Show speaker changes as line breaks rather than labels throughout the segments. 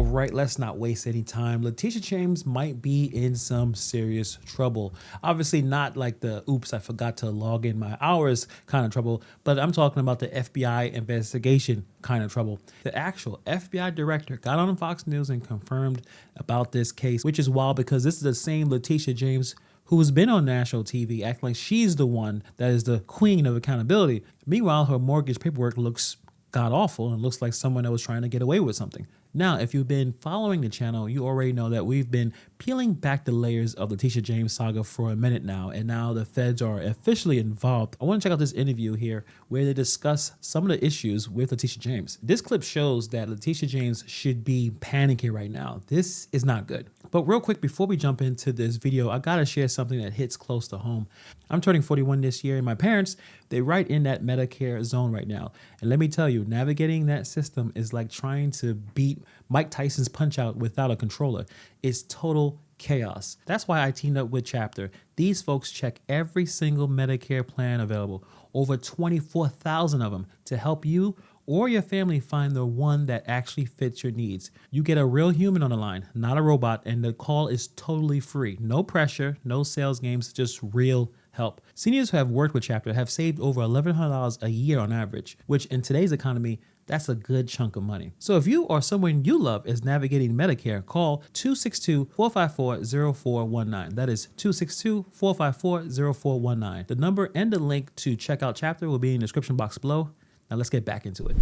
All right, let's not waste any time. Letitia James might be in some serious trouble. Obviously not like the oops, I forgot to log in my hours kind of trouble, but I'm talking about the FBI investigation kind of trouble. The actual FBI director got on Fox News and confirmed about this case, which is wild because this is the same Letitia James who has been on national TV acting like she's the one that is the queen of accountability. Meanwhile, her mortgage paperwork looks god awful and looks like someone that was trying to get away with something. Now, if you've been following the channel, you already know that we've been peeling back the layers of the Letitia James saga for a minute now, and now the feds are officially involved. I want to check out this interview here where they discuss some of the issues with Letitia James. This clip shows that Letitia James should be panicking right now. This is not good. But real quick, before we jump into this video, I gotta share something that hits close to home. I'm turning 41 this year, and my parents, they're right in that Medicare zone right now. And let me tell you, navigating that system is like trying to beat Mike Tyson's Punch-Out without a controller. It's total chaos. That's why I teamed up with Chapter. These folks check every single Medicare plan available, over 24,000 of them, to help you or your family find the one that actually fits your needs. You get a real human on the line, not a robot, and the call is totally free. No pressure, no sales games, just real help. Seniors who have worked with Chapter have saved over $1,100 a year on average, which in today's economy, that's a good chunk of money. So if you or someone you love is navigating Medicare, call 262-454-0419. That is 262-454-0419. The number and the link to check out Chapter will be in the description box below. Now let's get back into it.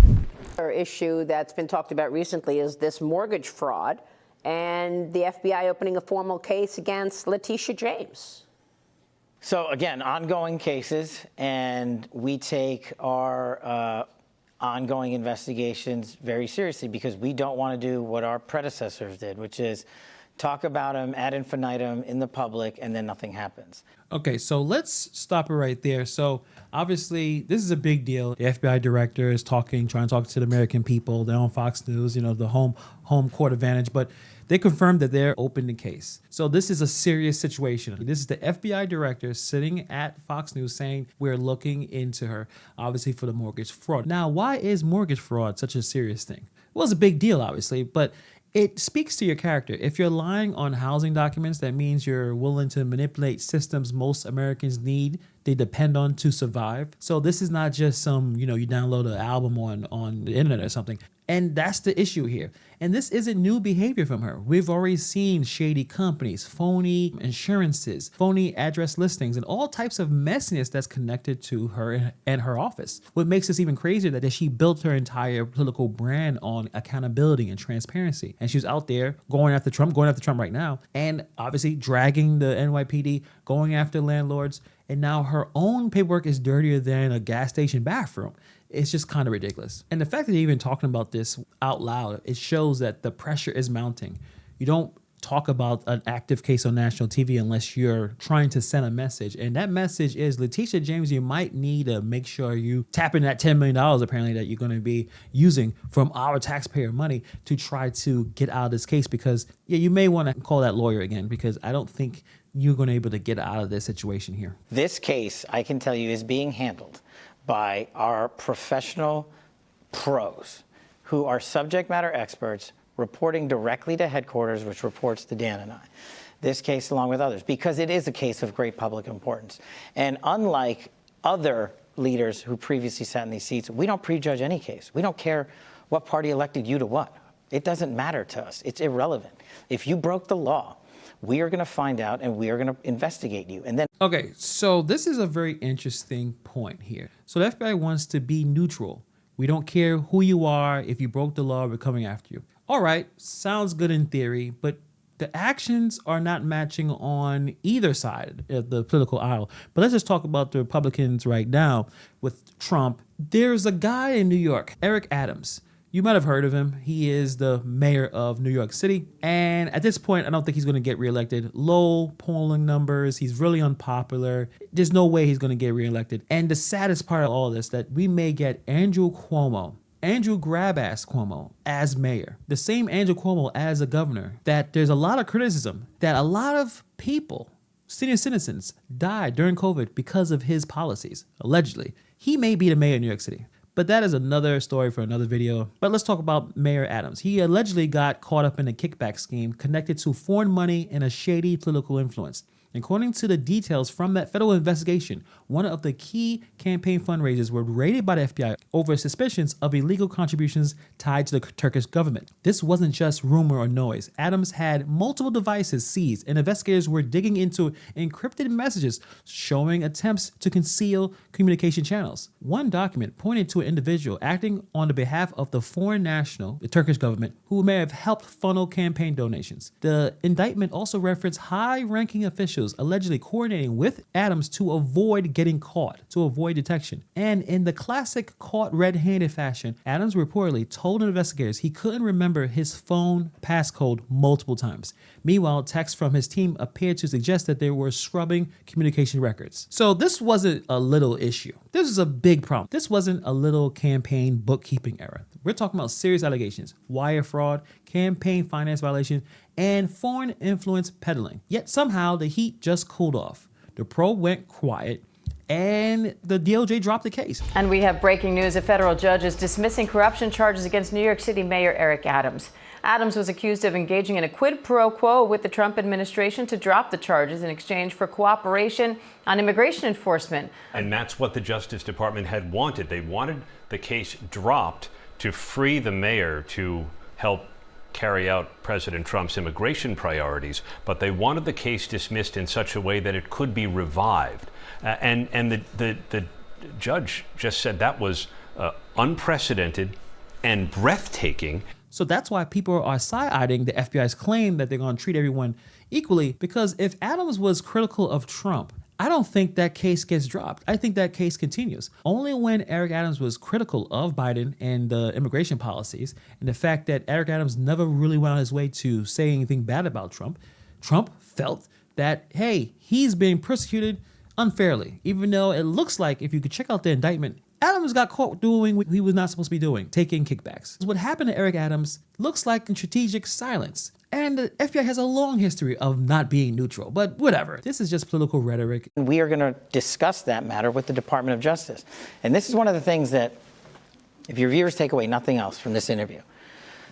Another issue that's been talked about recently is this mortgage fraud and the FBI opening a formal case against Letitia James.
So again, ongoing cases, and we take our ongoing investigations very seriously because we don't want to do what our predecessors did, which is talk about them ad infinitum in the public and then nothing happens.
Okay, so let's stop it right there. So obviously this is a big deal. The FBI director is trying to talk to the American people. They're on Fox News, you know, the home court advantage, but they confirmed that they're open the case. So this is a serious situation. This is the FBI director sitting at Fox News saying we're looking into her, obviously for the mortgage fraud. Now, why is mortgage fraud such a serious thing? Well, it's a big deal, obviously, but it speaks to your character. If you're lying on housing documents, that means you're willing to manipulate systems most Americans need, they depend on to survive. So this is not just some, you download an album on the internet or something. And that's the issue here. And this isn't new behavior from her. We've already seen shady companies, phony insurances, phony address listings, and all types of messiness that's connected to her and her office. What makes this even crazier that she built her entire political brand on accountability and transparency. And she was out there going after Trump right now, and obviously dragging the NYPD, going after landlords, and now her own paperwork is dirtier than a gas station bathroom. It's just kind of ridiculous. And the fact that you're even talking about this out loud, it shows that the pressure is mounting. You don't talk about an active case on national TV unless you're trying to send a message. And that message is, Letitia James, you might need to make sure you tap in that $10 million apparently that you're going to be using from our taxpayer money to try to get out of this case, because you may want to call that lawyer again, because I don't think you're going to be able to get out of this situation here.
This case, I can tell you, is being handled by our professional pros who are subject matter experts reporting directly to headquarters, which reports to Dan and I. This case, along with others, because it is a case of great public importance. And unlike other leaders who previously sat in these seats, we don't prejudge any case. We don't care what party elected you to what. It doesn't matter to us. It's irrelevant. If you broke the law, we are going to find out and we are going to investigate you. And then.
Okay, so this is a very interesting point here. So the FBI wants to be neutral. We don't care who you are. If you broke the law, we're coming after you. All right, sounds good in theory, but the actions are not matching on either side of the political aisle. But let's just talk about the Republicans right now with Trump. There's a guy in New York, Eric Adams. You might have heard of him. He is the mayor of New York City. And at this point, I don't think he's going to get reelected. Low polling numbers. He's really unpopular. There's no way he's going to get reelected. And the saddest part of all this, that we may get Andrew Grab-ass Cuomo as mayor. The same Andrew Cuomo as a governor. That there's a lot of criticism that a lot of people, senior citizens, died during COVID because of his policies, allegedly. He may be the mayor of New York City. But that is another story for another video. But let's talk about Mayor Adams. He allegedly got caught up in a kickback scheme connected to foreign money and a shady political influence. According to the details from that federal investigation, one of the key campaign fundraisers were raided by the FBI over suspicions of illegal contributions tied to the Turkish government. This wasn't just rumor or noise. Adams had multiple devices seized, and investigators were digging into encrypted messages showing attempts to conceal communication channels. One document pointed to an individual acting on the behalf of the foreign national, the Turkish government, who may have helped funnel campaign donations. The indictment also referenced high-ranking officials allegedly coordinating with Adams to avoid getting caught, to avoid detection. And in the classic caught red-handed fashion, Adams reportedly told investigators he couldn't remember his phone passcode multiple times. Meanwhile, texts from his team appeared to suggest that they were scrubbing communication records. So this wasn't a little issue. This was a big problem. This wasn't a little campaign bookkeeping error. We're talking about serious allegations, wire fraud, campaign finance violation, and foreign influence peddling. Yet somehow the heat just cooled off. The probe went quiet, and the DOJ dropped the case.
And we have breaking news. A federal judge is dismissing corruption charges against New York City Mayor Eric Adams. Adams was accused of engaging in a quid pro quo with the Trump administration to drop the charges in exchange for cooperation on immigration enforcement.
And that's what the Justice Department had wanted. They wanted the case dropped to free the mayor to help carry out President Trump's immigration priorities, but they wanted the case dismissed in such a way that it could be revived. And the judge just said that was unprecedented and breathtaking.
So that's why people are side-eyeing the FBI's claim that they're going to treat everyone equally, because if Adams was critical of Trump, I don't think that case gets dropped. I think that case continues. Only when Eric Adams was critical of Biden and the immigration policies and the fact that Eric Adams never really went on his way to say anything bad about Trump, Trump felt that, hey, he's being persecuted unfairly, even though it looks like, if you could check out the indictment, Adams got caught doing what he was not supposed to be doing, taking kickbacks. What happened to Eric Adams looks like strategic silence. And the FBI has a long history of not being neutral, but whatever. This is just political rhetoric.
We are going to discuss that matter with the Department of Justice. And this is one of the things that, if your viewers take away nothing else from this interview,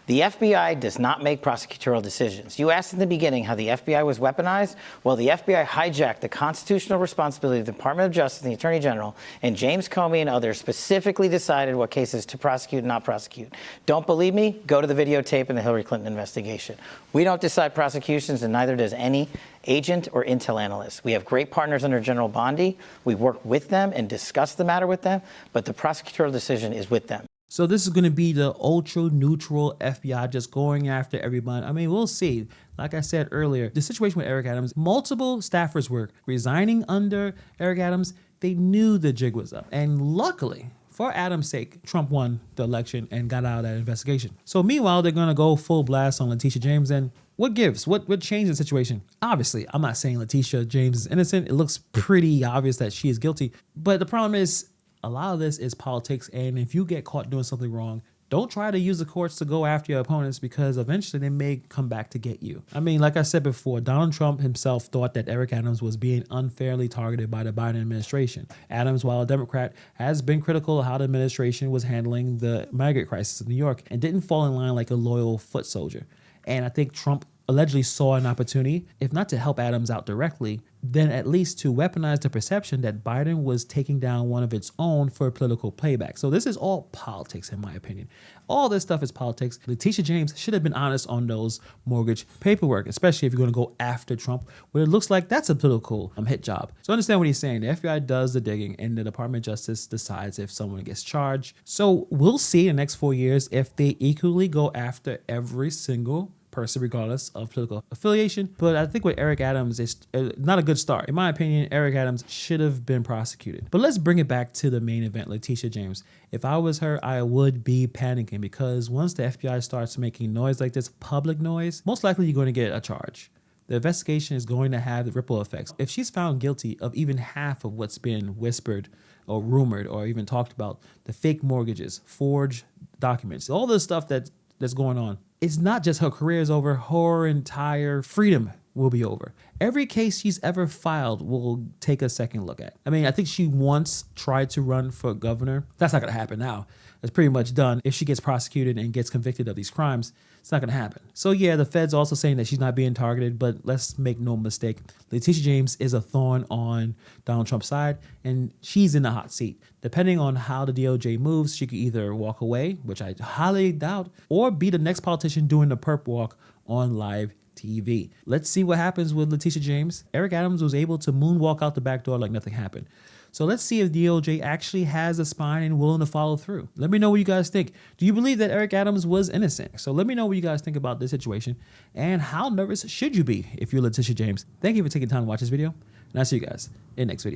the FBI does not make prosecutorial decisions. You asked in the beginning how the FBI was weaponized. Well, the FBI hijacked the constitutional responsibility of the Department of Justice and the Attorney General, and James Comey and others specifically decided what cases to prosecute and not prosecute. Don't believe me? Go to the videotape in the Hillary Clinton investigation. We don't decide prosecutions, and neither does any agent or intel analyst. We have great partners under General Bondi. We work with them and discuss the matter with them, but the prosecutorial decision is with them.
So this is going to be the ultra neutral FBI just going after everyone. I mean, we'll see. Like I said earlier, the situation with Eric Adams, multiple staffers were resigning under Eric Adams. They knew the jig was up. And luckily, for Adams' sake, Trump won the election and got out of that investigation. So meanwhile, they're going to go full blast on LETITIA James. And what gives? What changed the situation? Obviously, I'm not saying LETITIA James is innocent. It looks pretty obvious that she is guilty. But the problem is, a lot of this is politics, and if you get caught doing something wrong, don't try to use the courts to go after your opponents, because eventually they may come back to get you. I mean, like I said before, Donald Trump himself thought that Eric Adams was being unfairly targeted by the Biden administration. Adams, while a Democrat, has been critical of how the administration was handling the migrant crisis in New York and didn't fall in line like a loyal foot soldier. And I think Trump allegedly saw an opportunity, if not to help Adams out directly, then at least to weaponize the perception that Biden was taking down one of its own for political playback. So this is all politics, in my opinion. All this stuff is politics. LETITIA James should have been honest on those mortgage paperwork, especially if you're going to go after Trump, where it looks like that's a political hit job. So understand what he's saying. The FBI does the digging, and the Department of Justice decides if someone gets charged. So we'll see in the next 4 years if they equally go after every single person, regardless of political affiliation. But I think with Eric Adams, it's not a good start. In my opinion, Eric Adams should have been prosecuted. But let's bring it back to the main event, LETITIA James. If I was her, I would be panicking, because once the FBI starts making noise like this, public noise, most likely you're going to get a charge. The investigation is going to have the ripple effects. If she's found guilty of even half of what's been whispered or rumored or even talked about, the fake mortgages, forged documents, all the stuff that's going on, it's not just her career is over, her entire freedom will be over. Every case she's ever filed will take a second look at. I mean, I think she once tried to run for governor. That's not going to happen now. It's pretty much done. If she gets prosecuted and gets convicted of these crimes, it's not going to happen. So yeah, the Fed's also saying that she's not being targeted, but let's make no mistake. Letitia James is a thorn on Donald Trump's side, and she's in the hot seat. Depending on how the DOJ moves, she could either walk away, which I highly doubt, or be the next politician doing the perp walk on live TV. Let's see what happens with Letitia James. Eric Adams was able to moonwalk out the back door like nothing happened. So let's see if DOJ actually has a spine and willing to follow through. Let me know what you guys think. Do you believe that Eric Adams was innocent? So let me know what you guys think about this situation, and how nervous should you be if you're Letitia James. Thank you for taking time to watch this video, and I'll see you guys in the next video.